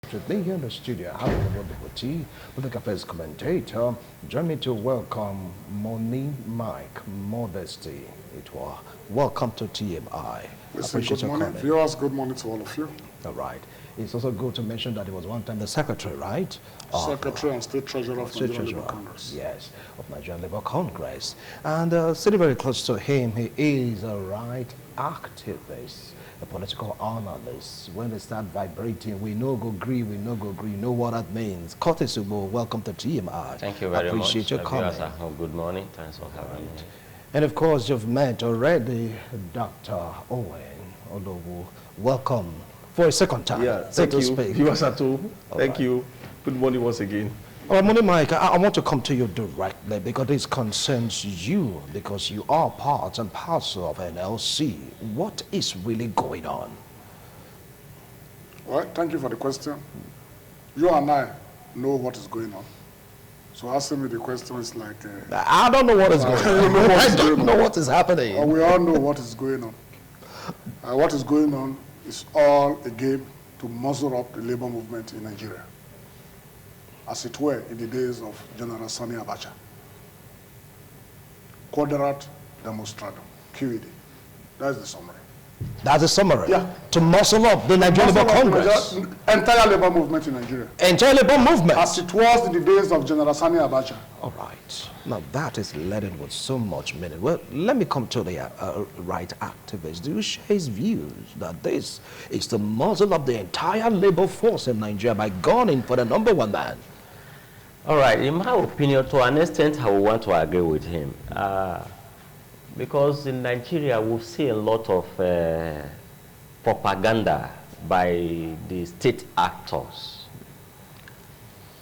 With me here in the studio, having a wonderful tea with the cafe's commentator. Join me to welcome Moni Mike Modesty. It was welcome to TMI. Listen, good morning, viewers. Good morning to all of you. All right. It's also good to mention that he was one time the secretary, right? Secretary and State Treasurer of Nigerian Labour Congress. Yes, of Nigerian Labour Congress. And sitting very close to him, he is a right activist, a political analyst. When they start vibrating, we no go agree, we no go agree. You know what that means. Curtis Ubo, welcome to TMI. Thank you very much. Appreciate your comment. Good morning. Thanks for having me. And of course, you've met already Dr. Owen Olowu. Welcome for a second time. Yeah, thank you. Viewers at home, thank you. Good morning once again. All right, Moni Mike, I want to come to you directly because this concerns you, because you are part and parcel of NLC. What is really going on? Well, thank you for the question. You and I know what is going on. So asking me the question is like... I don't know what is going on. I don't know what is happening. Well, we all know what is going on. What is going on is all a game to muzzle up the labor movement in Nigeria, as it were in the days of General Sani Abacha. Quadrat demonstratum, QED. That's the summary. That's a summary? Yeah. To muscle up the Nigerian Labour Congress? Entire labor movement in Nigeria. Entire labor movement? As it was in the days of General Sani Abacha. All right. Now that is laden with so much meaning. Well, let me come to the right activist. Do you share his views that this is to muzzle up the entire labor force in Nigeria by gunning for the number one man? All right. In my opinion, to an extent, I would want to agree with him. Because in Nigeria, we see a lot of propaganda by the state actors.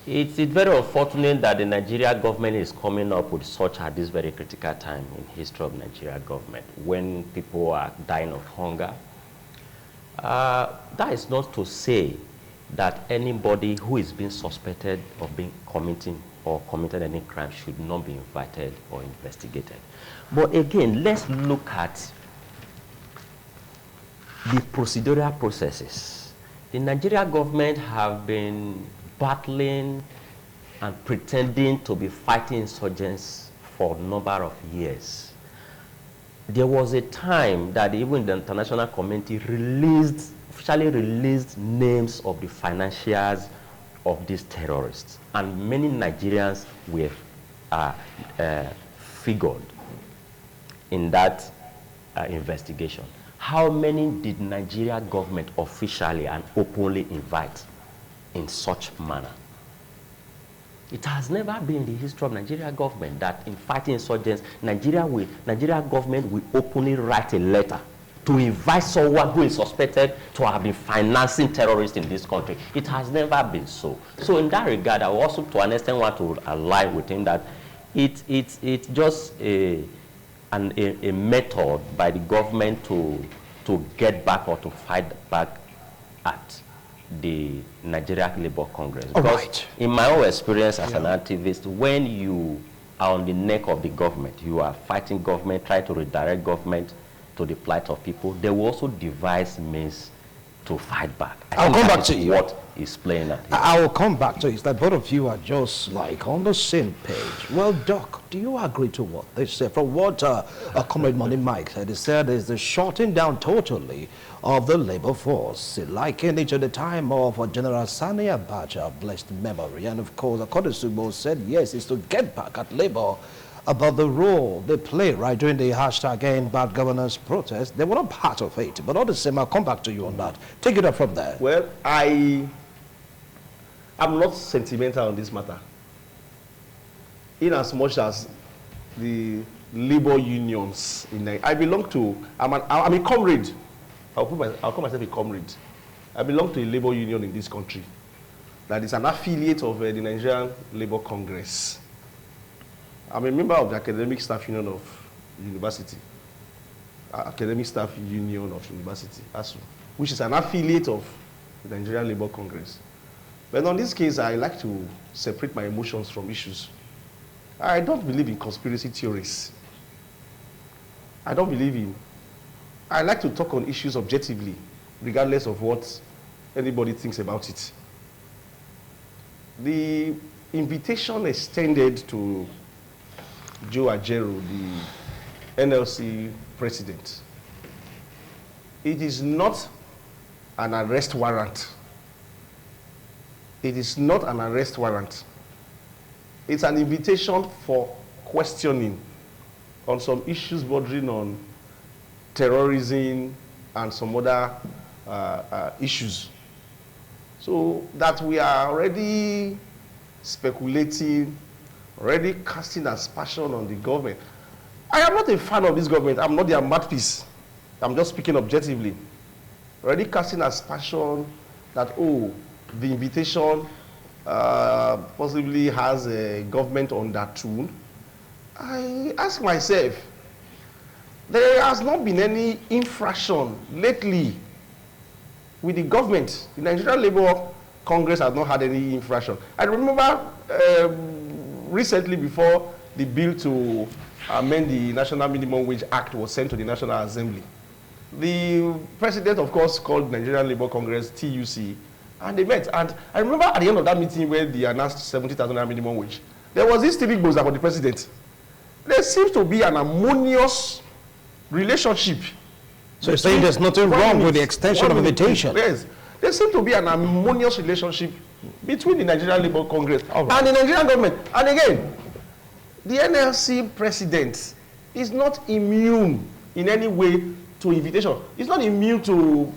It's very unfortunate that the Nigeria government is coming up with such at this very critical time in history of Nigeria government, when people are dying of hunger. That is not to say that anybody who is being suspected of being committed any crime should not be invited or investigated. But again, let's look at the procedural processes. The Nigeria government have been battling and pretending to be fighting insurgents for a number of years. There was a time that even the international community officially released names of the financiers of these terrorists, and many Nigerians were figured in that investigation. How many did Nigeria government officially and openly invite in such manner? It has never been in the history of Nigeria government that in fighting insurgents, Nigeria government will openly write a letter to invite someone who is suspected to have been financing terrorists in this country. It has never been so. So in that regard, I also to an extent want to align with him that it's just a method by the government to get back or to fight back at the Nigeria Labour Congress. Because in my own experience as an activist, when you are on the neck of the government, you are fighting government, trying to redirect government to the plight of people, they will also devise means to fight back. I'll come back to you. What is playing at here. I will come back to it. It's that both of you are just like on the same page. Well, Doc, do you agree to what they say? From what Comrade Moni Mike said, he said is the shutting down totally of the labor force, likened it to the time of General Sani Abacha, blessed memory. And of course, according to Subo said, yes, it's to get back at labor about the role they played right during the hashtag End Bad Governance protest. They were not part of it, but all the same, I'll come back to you on that. Take it up from there. Well, I'm not sentimental on this matter. In as much as the labor unions, I belong to, I'm a comrade. I'll call myself a comrade. I belong to a labor union in this country that is an affiliate of the Nigerian Labour Congress. I'm a member of the Academic Staff Union of University, Academic Staff Union of University, ASU, which is an affiliate of the Nigerian Labour Congress. But on this case, I like to separate my emotions from issues. I don't believe in conspiracy theories. I like to talk on issues objectively, regardless of what anybody thinks about it. the invitation extended to Joe Ajaero, the NLC president, it is not an arrest warrant. It is not an arrest warrant. It's an invitation for questioning on some issues bordering on terrorism and some other issues. So that we are already speculating, already casting aspersion on the government. I am not a fan of this government. I'm not their mouthpiece. I'm just speaking objectively. Already casting aspersion that, oh, the invitation possibly has a government undertone. I ask myself, there has not been any infraction lately with the government. The Nigerian Labour Congress has not had any infraction. I remember recently, before the bill to amend the National Minimum Wage Act was sent to the National Assembly, the president, of course, called Nigerian Labour Congress, TUC, and they met. And I remember at the end of that meeting where they announced 70,000 minimum wage, there was this TV buzzer for the president. There seems to be an harmonious relationship. So you're saying there's nothing wrong with the extension of invitation? Yes. There seems to be an harmonious relationship between the Nigerian Labour Congress and the Nigerian government. And again, the NLC president is not immune in any way to invitation. He's not immune to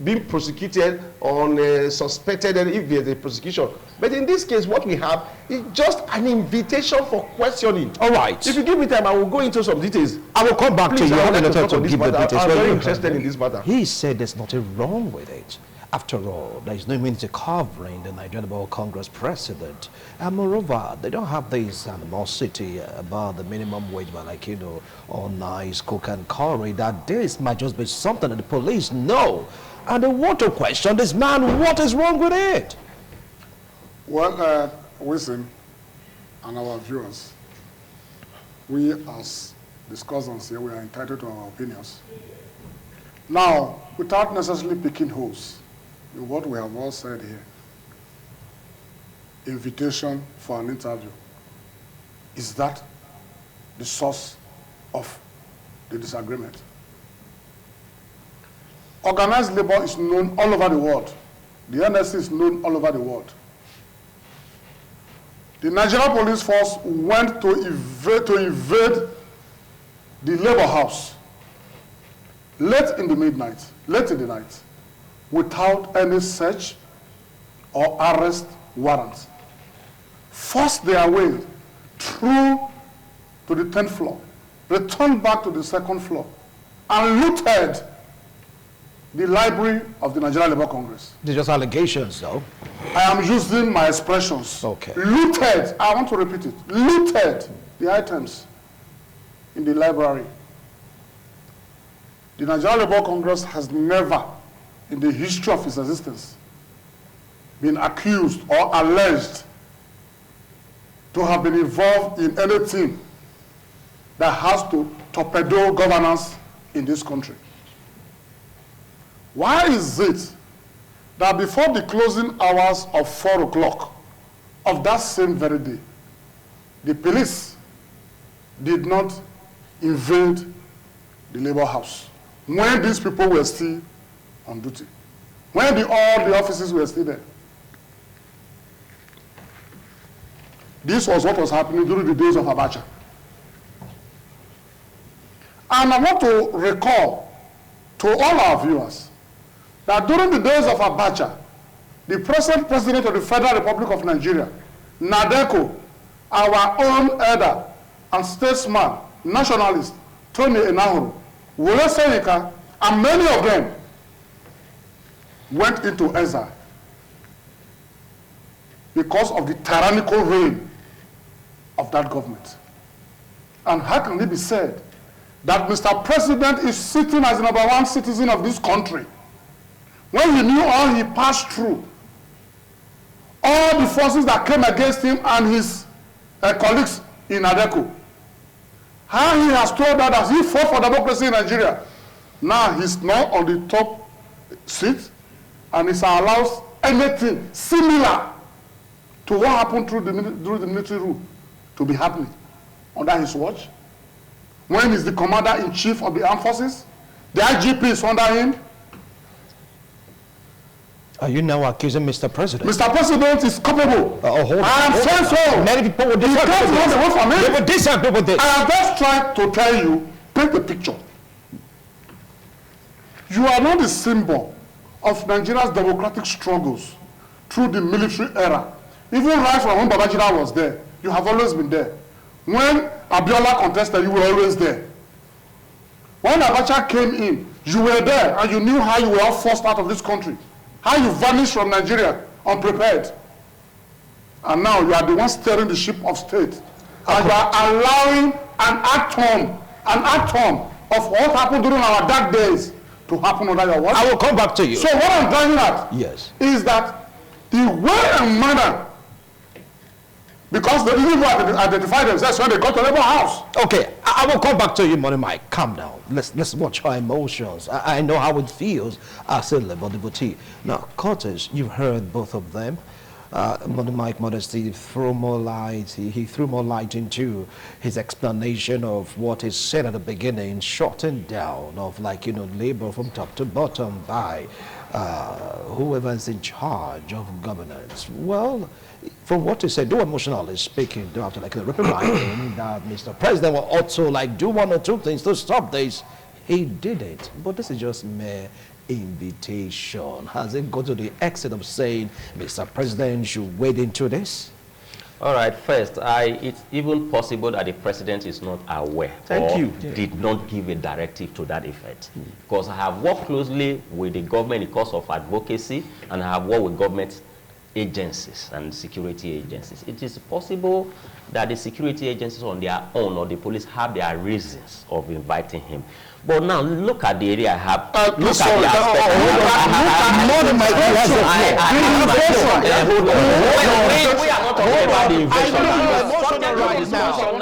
being prosecuted on suspected if there's a prosecution. But in this case, what we have is just an invitation for questioning. All right. If you give me time, I will go into some details. I will come back to you. I'm very interested in this matter. He said there's nothing wrong with it. After all, there is no means of covering the Nigerian Labour Congress president. And moreover, they don't have this animosity about the minimum wage, but like, you know, all nice cook and curry, that this might just be something that the police know. And they want to question this man, what is wrong with it? Well, Wilson and our viewers, we as discussants here, we are entitled to our opinions. Now, without necessarily picking holes in what we have all said here, invitation for an interview, is that the source of the disagreement? Organized labor is known all over the world. The NLC is known all over the world. The Nigerian police force went to invade the labor house late in the night, without any search or arrest warrant. Forced their way through to the 10th floor, returned back to the 2nd floor, and looted the library of the Nigerian Labour Congress. They're just allegations, though. I am using my expressions. Okay. Looted, I want to repeat it, looted the items in the library. The Nigerian Labour Congress has never, in the history of its existence, been accused or alleged to have been involved in anything that has to torpedo governance in this country. Why is it that before the closing hours of 4 o'clock of that same very day, the police did not invade the labor house when these people were still on duty, when all the offices were still there? This was what was happening during the days of Abacha. And I want to recall to all our viewers that during the days of Abacha, the present president of the Federal Republic of Nigeria, Nadeko, our own elder and statesman, nationalist, Tony Enahoro, Wole Soyinka, and many of them went into exile because of the tyrannical reign of that government. And how can it be said that Mr. President is sitting as the #1 citizen of this country when he knew all he passed through, all the forces that came against him and his colleagues in Adeko, how he has told others he fought for democracy in Nigeria? Now he's not on the top seat and he allows anything similar to what happened during the military rule to be happening under his watch? When he's the commander-in-chief of the armed forces, the IGP is under him. Are you now accusing Mr. President? Mr. President is culpable. Hold on. I am saying so. Many people would He disagree can't with run this. away from it. They would disagree with this. I have just tried to tell you, paint the picture. You are not the symbol of Nigeria's democratic struggles through the military era. Even right from when Babangida was there, you have always been there. When Abiola contested, you were always there. When Abacha came in, you were there and you knew how you were all forced out of this country. How you vanished from Nigeria unprepared. And now you are the one steering the ship of state. And you are allowing an atom of what happened during our dark days to happen under your watch. I will come back to you. So what I'm driving at is that the way and manner, because they didn't identify themselves when they got to Labour House. Okay, I will come back to you, Money Mike. Calm down. Let's watch our emotions. I know how it feels as a Labour devotee. Now, Curtis, you've heard both of them. Money Mike Modesty threw more light. He threw more light into his explanation of what is said at the beginning, shortened down of Labour from top to bottom by whoever is in charge of governance. Well, from what he said, though emotionally speaking, though after reprimanding that Mr. President will also do one or two things to stop this, he did it. But this is just mere invitation. Has it got to the extent of saying Mr. President should wade into this? All right, first, it's even possible that the president is not aware did not give a directive to that effect. Because I have worked closely with the government in the course of advocacy, and I have worked with government agencies and security agencies. It is possible that the security agencies on their own or the police have their reasons of inviting him. But now look at the area I have. Look at the aspect. We are not talking about the invasion.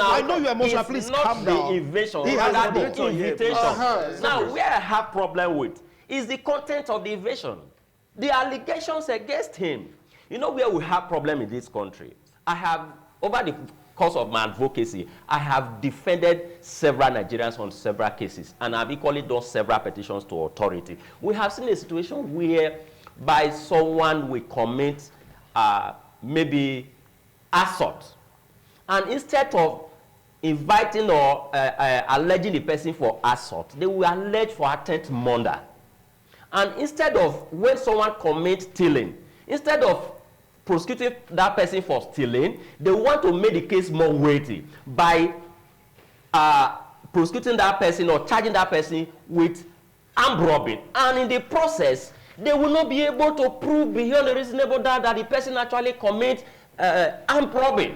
I know you're emotional. Please calm down. The invasion. The invitation. Now, where I have problem with is the content of the invasion. The allegations against him. You know where we have problem in this country? I have, over the course of my advocacy, I have defended several Nigerians on several cases, and I've equally done several petitions to authority. We have seen a situation where by someone will commit maybe assault, and instead of inviting or alleging the person for assault, they will allege for attempted murder. And instead of, when someone commits stealing, instead of prosecuting that person for stealing, they want to make the case more weighty by prosecuting that person or charging that person with armed robbery. And in the process, they will not be able to prove beyond a reasonable doubt that the person actually commit armed robbery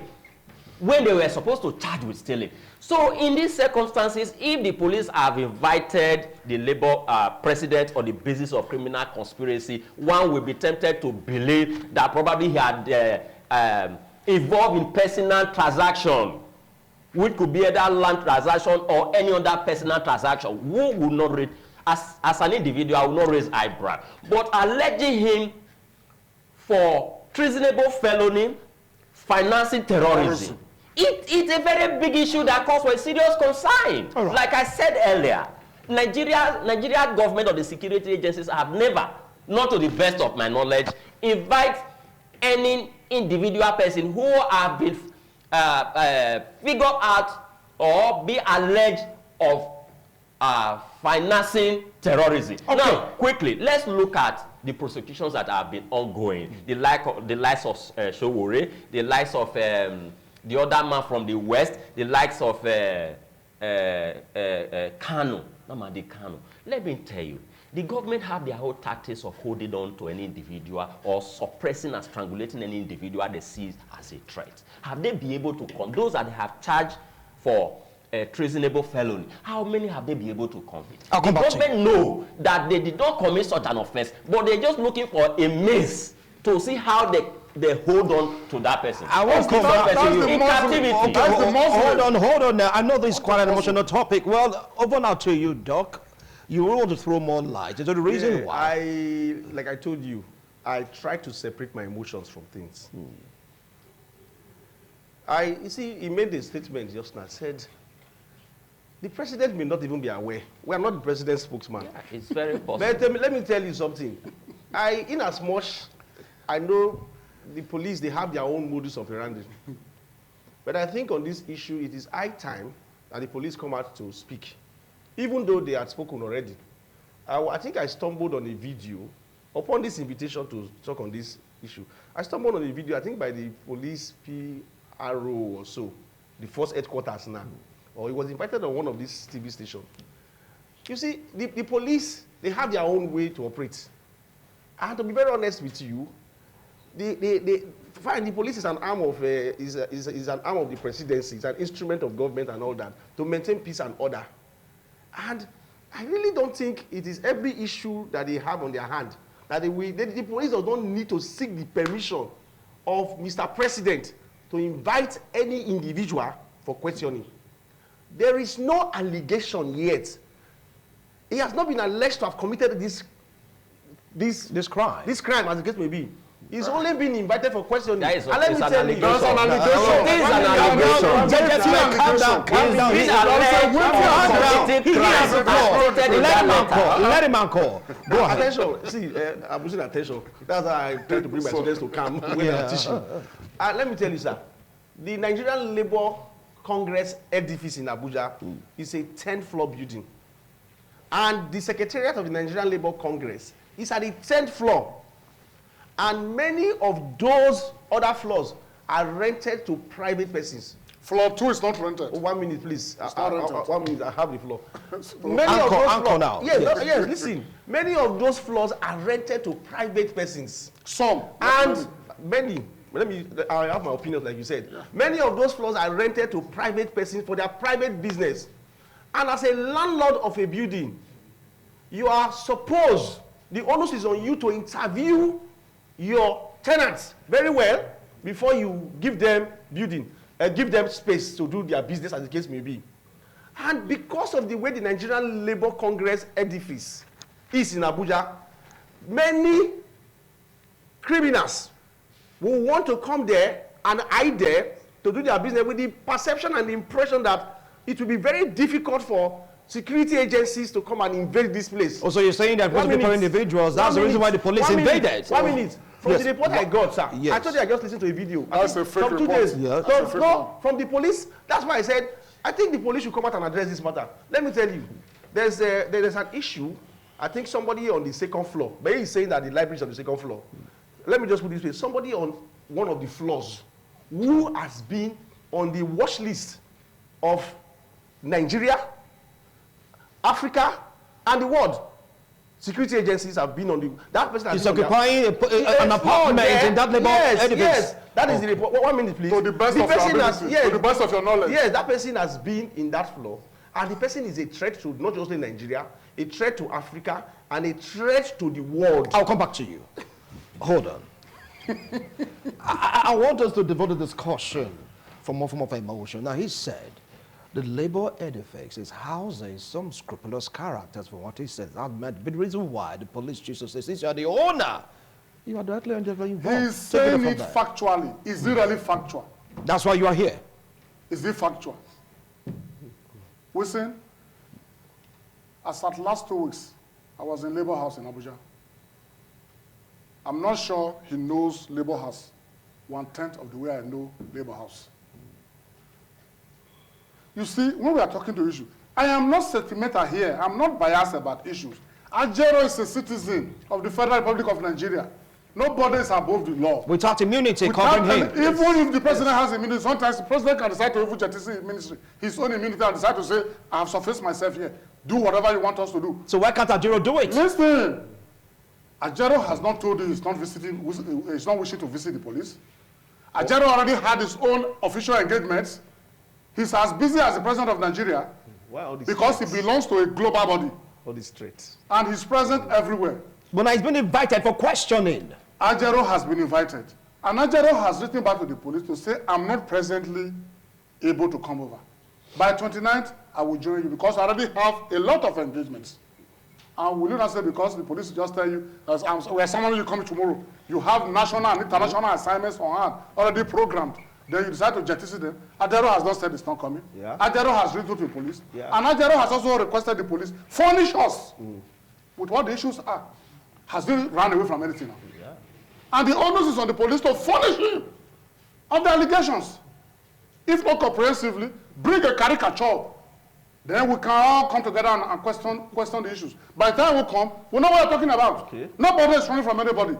when they were supposed to charge with stealing. So in these circumstances, if the police have invited the Labour president on the basis of criminal conspiracy, one will be tempted to believe that probably he had involved in personal transaction, which could be either land transaction or any other personal transaction. Who would not raise, as an individual, I will not raise eyebrow. But alleging him for treasonable felony, financing terrorism, it's a very big issue that calls for a serious concern. Right. Like I said earlier, Nigeria government or the security agencies have never, not to the best of my knowledge, invite any individual person who have been figured out or be alleged of financing terrorism. Okay. Now, quickly, let's look at the prosecutions that have been ongoing. The likes of Showore, the likes of the other man from the west, the likes of Kano, Namadi Kano. Let me tell you, the government have their own tactics of holding on to any individual or suppressing and strangulating any individual they see as a threat. Have they been able to those that they have charged for treasonable felony, how many have they been able to convict? The government know that they did not commit such an offense, but they're just looking for a means to see how they hold on to that person. I won't come back to in captivity. Hold on now. I know this is quite an emotional topic. Well, over now to you, Doc. You want to throw more light. Is there a reason why? Like I told you, I try to separate my emotions from things. You see, he made a statement just now, said, the president may not even be aware. We are not the president's spokesman. Yeah, it's very possible. But let me tell you something. In as much, I know the police, they have their own modus operandi. But I think on this issue, it is high time that the police come out to speak, even though they had spoken already. I think I stumbled on a video upon this invitation to talk on this issue. I stumbled on a video, I think by the police PRO or so, the first headquarters now, or he was invited on one of these TV stations. You see, the police, they have their own way to operate. And to be very honest with you, fine, the police is an arm of is an arm of the presidency, it's an instrument of government and all that to maintain peace and order. And I really don't think it is every issue that they have on their hand that the police does not need to seek the permission of Mr. President to invite any individual for questioning. There is no allegation yet. He has not been alleged to have committed this crime. This crime, as the case may be. He's only been invited for questioning. That is and let me tell you, there's an allegation. This is an allegation. Calm down. These are Let him call. Go ahead. Attention. See, I'm losing attention. That's why I try to bring my students to calm when I'm teaching. Let me tell you, sir. The Nigerian Labour Congress edifice in Abuja is a 10th-floor building. And the Secretariat of the Nigerian Labour Congress is at the 10th floor. And many of those other floors are rented to private persons. Floor 2 is not rented. 1 minute, please. It's not rented. 1 minute, I have the floor. Many of those floors now. Yes, listen. Many of those floors are rented to private persons. Some. And many, I have my opinion, like you said. Yeah. Many of those floors are rented to private persons for their private business. And as a landlord of a building, you are supposed, the onus is on you to interview your tenants very well before you give them give them space to do their business, as the case may be. And because of the way the Nigerian Labour Congress edifice is in Abuja, many criminals will want to come there and hide there to do their business with the perception and the impression that it will be very difficult for security agencies to come and invade this place. Oh, so you're saying that because people are individuals, that's the reason why the police invaded? 1 minute. From the report I got, sir, I told you I just listened to a video. That's a fake from 2 report. days. Yes. From the police, that's why I said, I think the police should come out and address this matter. Let me tell you, there's an issue. I think somebody on the 2nd floor, but he's saying that the library is on the 2nd floor. Let me just put this way. Somebody on one of the floors who has been on the watch list of Nigeria, Africa, and the world. Security agencies have been on the... That person has been occupying an apartment in that labor edifice. Yes, that is the report. 1 minute, please. To the best of your ability, to the best of your knowledge. Yes, that person has been in that floor. And the person is a threat to not just Nigeria, a threat to Africa, and a threat to the world. I'll come back to you. Hold on. I want us to devote a discussion for more form of emotion. Now, he said the labor edifice is housing some scrupulous characters, for what he said. That might be the reason why the police chief says, since you are the owner, you are directly involved. He's saying it factually. Is it really factual? That's why you are here. Is it factual? Listen, as at last 2 weeks, I was in Labour House in Abuja. I'm not sure he knows Labour House 1/10 of the way I know Labour House. You see, when we are talking to issues, I am not sentimental here. I'm not biased about issues. Ajaero is a citizen of the Federal Republic of Nigeria. Nobody is above the law. Without immunity covering him. Even if the president has immunity, sometimes the president can decide to even jettison his own immunity and decide to say, I have surfaced myself here. Do whatever you want us to do. So why can't Ajaero do it? Listen, Ajaero has not told you he's not wishing to visit the police. Ajaero already had his own official engagements. He's as busy as the president of Nigeria because he belongs to a global body. All these traits. And he's present everywhere. But he's been invited for questioning. Ajaero has been invited. And Ajaero has written back to the police to say, I'm not presently able to come over. By 29th, I will join you because I already have a lot of engagements. And will you not say because the police just tell you, we are someone you come tomorrow. You have national and international assignments on hand, already programmed. Then you decide to jettison them. Ajaero has not said it's not coming. Yeah. Ajaero has written to the police. Yeah. And Ajaero has also requested the police furnish us with what the issues are. Has he run away from anything now? Yeah. And the onus is on the police to furnish him of the allegations. If not comprehensively, bring a caricature. Then we can all come together and question the issues. By the time we come, we know what we're talking about. Okay. Nobody is running from anybody.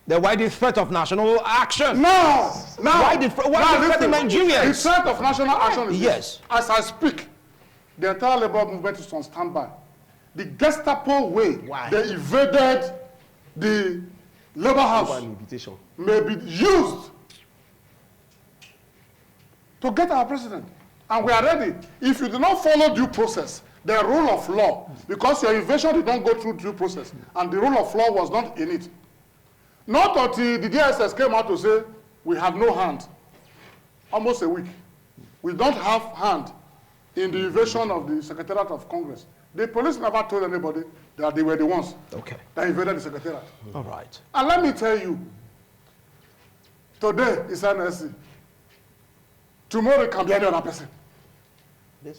Then why the threat of national action? No! Why the threat in Nigerians? The threat of national action is Yes. this. As I speak, the entire labor movement is on standby. The Gestapo way they evaded the labor house Invitation. may be used to get our president. And we are ready. If you do not follow due process, the rule of law, because your invasion did not go through due process, and the rule of law was not in it. Not until the DSS came out to say, we have no hand. Almost a week. We don't have hand in the invasion of the Secretariat of Congress. The police never told anybody that they were the ones that invaded the Secretariat. All right. And let me tell you, today is NLC. Tomorrow it can be any other person.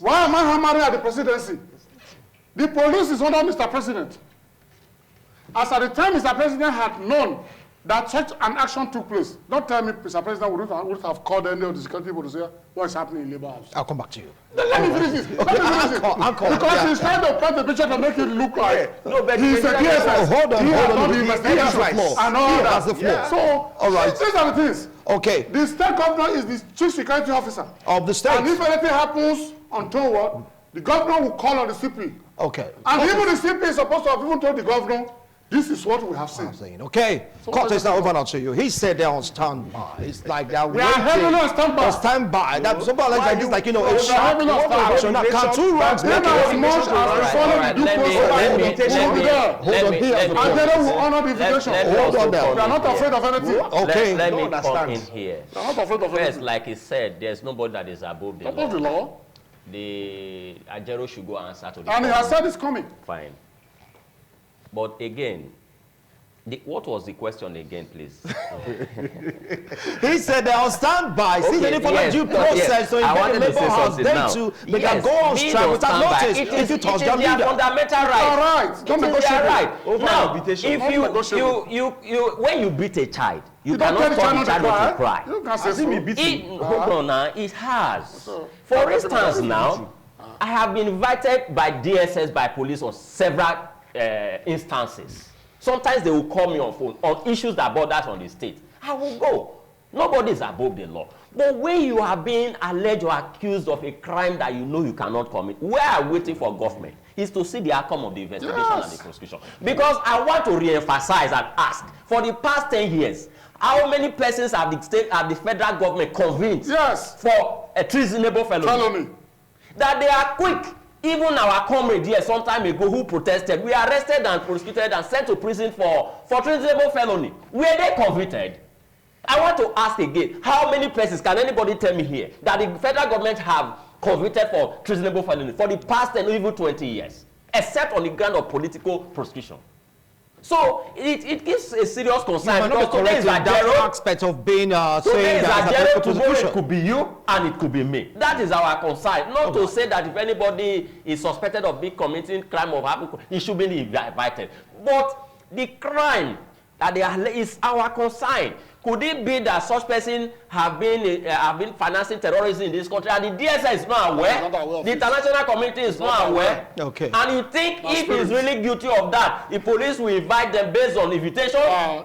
Why am I hammering at the presidency? The police is under Mr. President. As at the time Mr. President had known that such an action took place, don't tell me Mr. President would have called any of the security people to say what is happening in Labour House. I'll come back to you. Let me finish this. Let me finish this. Because he's trying to paint the picture to make it look like No, but he's a DSS. Hold on. He has He the investigation has the floor. and all He that. has the floor. So, All right. these are the things. Okay. The state governor is the chief security officer. Of the state. And if anything happens untoward, the governor will call on the CP. Okay. And even the CP is supposed to have even told the governor, this is what we have seen. Okay. Court is now over now to you. He said they're on standby. It's like they're We are heavily on standby. On standby. That's somebody like this, like, you know, We a are sharp heavily on standby. action. Now, can two wrongs Then make as it? much as we follow the due process, we will be there. Hold on, he has the And then floor. we will honor the invitation. Hold on there. We are not afraid of anything. Okay. Let me don't come understand. in here. We are not afraid of First, anything. like he said, there's nobody that is above the Above the law. law. The Ajaero should go answer to the And he has government. said it's coming. Fine. But again, what was the question again, please? He said they're on standby. See, they follow yes, due process. So I in wanted the to say labor house, something them now. too, they Yes, can go on being strike on without standby, notice it if is- you it touch is their their leader. fundamental All right. right. It Don't is their negotiate. right. Over Now, invitation. if Not you negotiable. when you beat a child, you don't cannot tell the stop child the child not not to to cry. You can say Has he so. been beaten? Hold on now, it has. For instance now, I have been invited by DSS, by police on several instances. Sometimes they will call me on phone on issues that borders on the state. I will go. Nobody is above the law. But when you are being alleged or accused of a crime that you know you cannot commit, we are waiting for government is to see the outcome of the investigation and the prosecution. Because I want to re-emphasize and ask, for the past 10 years, how many persons have the state, have the federal government convinced for a treasonable felony? That they are quick. Even our comrade here some time ago who protested, we arrested and prosecuted and sent to prison for treasonable felony. Were they convicted? I want to ask again, how many persons can anybody tell me here that the federal government have convicted for treasonable felony for the past 10 or even 20 years, except on the ground of political prosecution? So it gives a serious concern because today is Ajaero aspect of being saying today is that Ajaero, it's a tomorrow prosecution. it could be you and it could be me. That is our concern. Not to say that if anybody is suspected of being committing crime of happening, he should be invited. But the crime that they are is our concern. Could it be that such person have been financing terrorism in this country and the DSS is not aware? The international community is not aware. Okay. And you think if he's really guilty of that, the police will invite them based on invitation?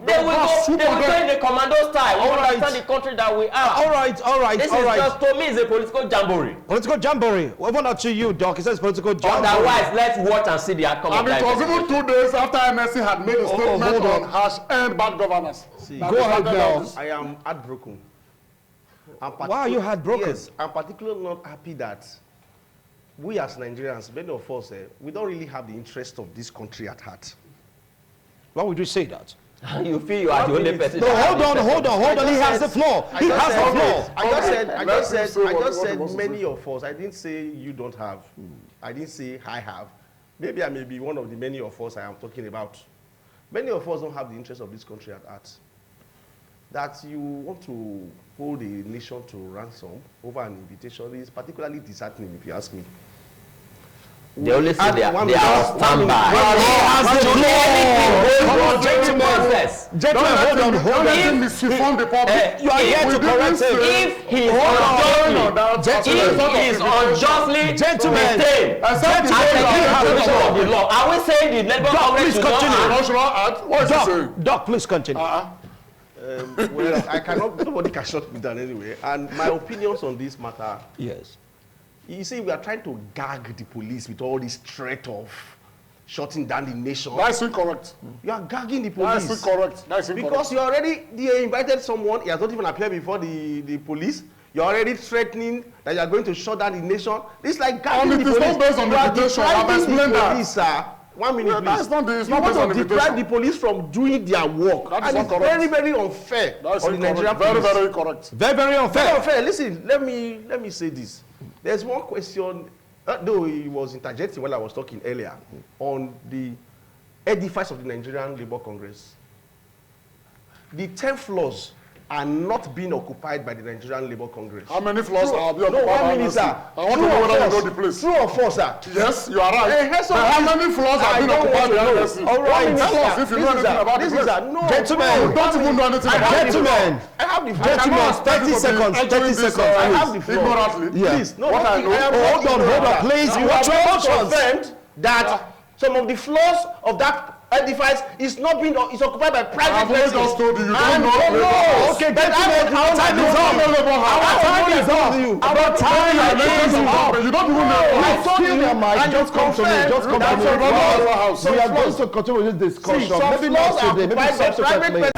They will go in the commando style. We understand the country that we are. All right. This is just, to me, it's a political jamboree. Political jamboree. Over now to you, Doc. It says political jamboree. Otherwise, let's watch and see the outcome of that. And it was even 2 days after NLC had made a statement hold on. on #end bad governance. Go ahead now. I am heartbroken. Why are you heartbroken? Yes, I'm particularly not happy that we as Nigerians, many of us, we don't really have the interest of this country at heart. Why would you say that? You feel you are the only person. No, hold on. He has the floor. He has the floor. I just said many of us. I didn't say you don't have. I didn't say I have. Maybe I may be one of the many of us I am talking about. Many of us don't have the interest of this country at heart. that you want to hold a nation to ransom over an invitation is particularly disheartening, if you ask me. They only say they are on standby. Gentlemen, hold on. Misinform the public. You are here to correct him. If he is unjustly detained, the law, are we saying the Labour Congress should not? What is he saying? Doc, please continue. Well, nobody can shut me down anyway. And my opinions on this matter. Yes. You see, we are trying to gag the police with all this threat of shutting down the nation. That's incorrect. You are gagging the police. That's incorrect. Because they invited someone, he has not even appeared before the police. You're already threatening that you are going to shut down the nation. It's like gagging the police. It's not based on the invitation. I've explained that. Police, sir. 1 minute, please. It's not based on the invitation. Deprive the police from doing their work. That is and it's very, very unfair. That's on the Nigerian very, police. very correct. Very, very unfair. Very unfair. Listen, let me say this. There's one question, though he was interjecting while I was talking earlier, on the edifice of the Nigerian Labour Congress. The 10 floors are not being occupied by the Nigerian Labour Congress. How many floors are being occupied? No, 1 minute, sir. I want to know whether you know the place. True or false, sir? Yes, you are right. But how many floors are being occupied by the NLC? All right, tell us if you know anything about the place. No, gentlemen, you don't even know anything about it. Gentlemen, I have the floor. Gentlemen, 30 seconds. 30 seconds. I have the floor. Ignorantly. Yeah. Please, no, what I know. Hold on, please. You Watch your have options. confirmed that some of the floors of that edifice is not being occupied by private persons. I've just told you, you don't know. Okay, gentlemen, our time is up. Our time is up. Our time is up. You don't even know. I told you, just come to me. Just come to me. We are going to continue with this discussion. Maybe not today, maybe subsequently.